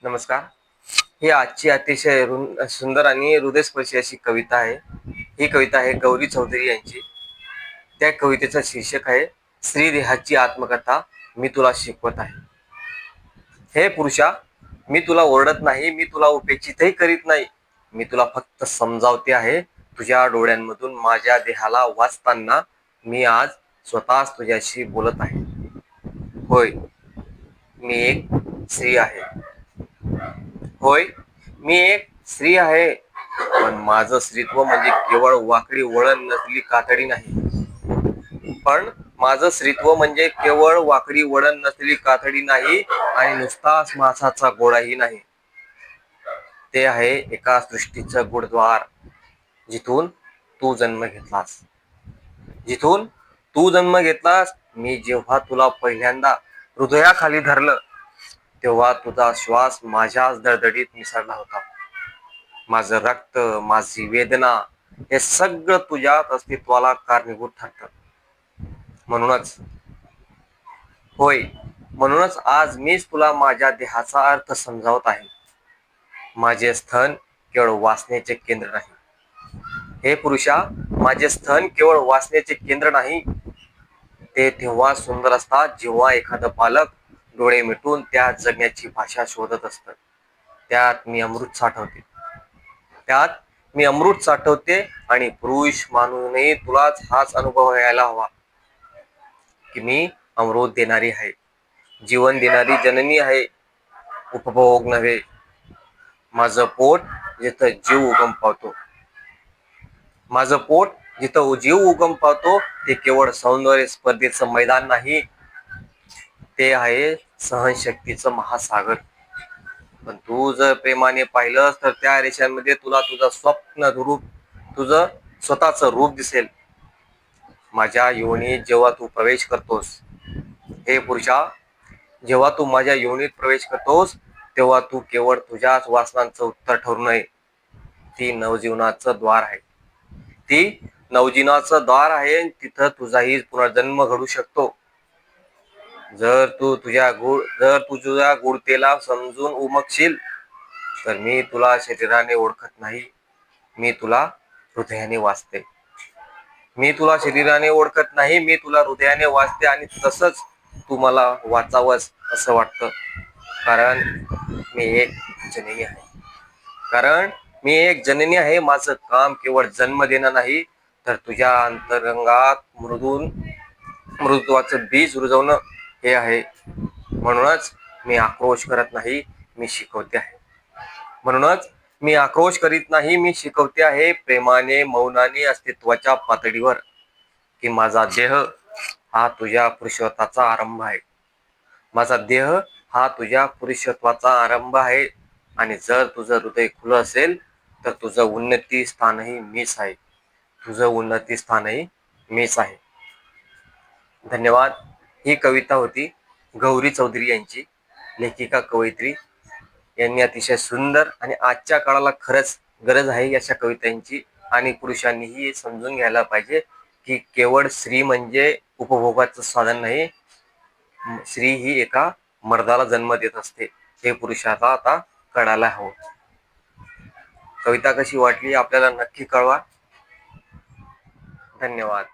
नमस्कार. ही आजची अतिशय सुंदर आणि हृदयस्पर्शी अशी कविता आहे. ही कविता आहे गौरी चौधरी यांची. त्या कवितेचं शीर्षक आहे स्त्री देहाची आत्मकथा, मी तुला शिकवत आहे. हे पुरुषा, मी तुला ओरडत नाही, मी तुला उपेक्षितही करीत नाही. मी तुला फक्त समजावते आहे. तुझ्या डोळ्यांमधून माझ्या देहाला वाचताना मी आज स्वतःच तुझ्याशी बोलत आहे. होय, मी एक स्त्री आहे. होय, मी एक स्त्री आहे. पण माझं स्त्रीत्व म्हणजे केवळ वाकडी वळण नसलेली कातडी नाही. पण माझं स्त्रीत्व म्हणजे केवळ वाकडी वळण नसलेली कातडी नाही आणि नुसताच मासाचा गोळाही नाही. ते आहे एका सृष्टीचं गुढद्वार, जिथून तू जन्म घेतलास. जिथून तू जन्म घेतलास. मी जेव्हा तुला पहिल्यांदा हृदयाखाली धरलं, तेव्हा तुझा श्वास माझ्याच दडदडीत मिसळला होता. माझं रक्त, माझी वेदना, हे सगळं तुझ्याच अस्तित्वाला कारणीभूत ठरतं. म्हणूनच होय, म्हणूनच आज मीच तुला माझ्या देहाचा अर्थ समजावत आहे. माझे स्तन केवळ वासनेचे केंद्र नाही. हे पुरुषा, माझे स्तन केवळ वासनेचे केंद्र नाही. ते तेव्हा सुंदर असतात जेव्हा एखादं पालक डोळे मिटून त्या जगण्याची भाषा शोधत असतं. त्यात मी अमृत साठवते आणि पुरुष म्हणूनही तुलाच हाच अनुभव यायला हवा की मी अमृत देणारी आहे, जीवन देणारी जननी आहे, उपभोग नव्हे. माझं पोट जिथं जीव उगम पावतो माझं पोट जिथं जीव उगम पावतो ते केवळ सौंदर्य स्पर्धेचं मैदान नाही, ते आहे सहनशक्तीचं महासागर. पण तू जर प्रेमाने पाहिलंस तर त्या रेषांमध्ये तुला तुझं स्वप्न रूप, तुझं स्वतःच रूप दिसेल. माझ्या योनीत जेव्हा तू प्रवेश करतोस, हे पुरुषा, जेव्हा तू माझ्या योनीत प्रवेश करतोस, तेव्हा तू केवळ तुझ्याच वासनांचं उत्तर ठरू नये. ती नवजीवनाचं द्वार आहे. ती नवजीवनाचं द्वार आहे. तिथं तुझाही पुनर्जन्म घडू शकतो. जर तू तुझ्या गुढतेला समजून उमगशील, तर मी तुला शरीराने ओळखत नाही, मी तुला हृदयाने वाचते. मी तुला शरीराने ओळखत नाही, मी तुला हृदयाने वाचते. आणि तसंच तू मला वाचावंस असं वाटतं, कारण मी एक जननी आहे. माझं काम केवळ जन्म देणं नाही, तर तुझ्या अंतरंगात मृदुत्वाचं बीज रुजवणं हे आहे. म्हणूनच मी आक्रोश करत नाही, मी शिकवते आहे. मी शिकवते आहे, प्रेमाने, मौनाने, अस्तित्वाच्या पातळीवर, की माझा देह हा तुझ्या पुरुषत्वाचा आरंभ आहे. माझा देह हा तुझ्या पुरुषत्वाचा आरंभ आहे. आणि जर तुझं हृदय खुलं असेल, तर तुझं उन्नती स्थानही मीच आहे. धन्यवाद. ही कविता होती गौरी चौधरी यांची, लेखिका कवयित्री. यांनी अतिशय सुंदर आणि आजच्या काळाला खरंच गरज आहे अशा कवितांची. आणि पुरुषांनीही समजून घ्यायला पाहिजे की केवळ स्त्री म्हणजे उपभोगाचं साधन नाही, स्त्री ही एका मर्दाला जन्म देत असते. हे पुरुषाला आता कळायला हवं. कविता कशी वाटली आपल्याला नक्की कळवा. धन्यवाद.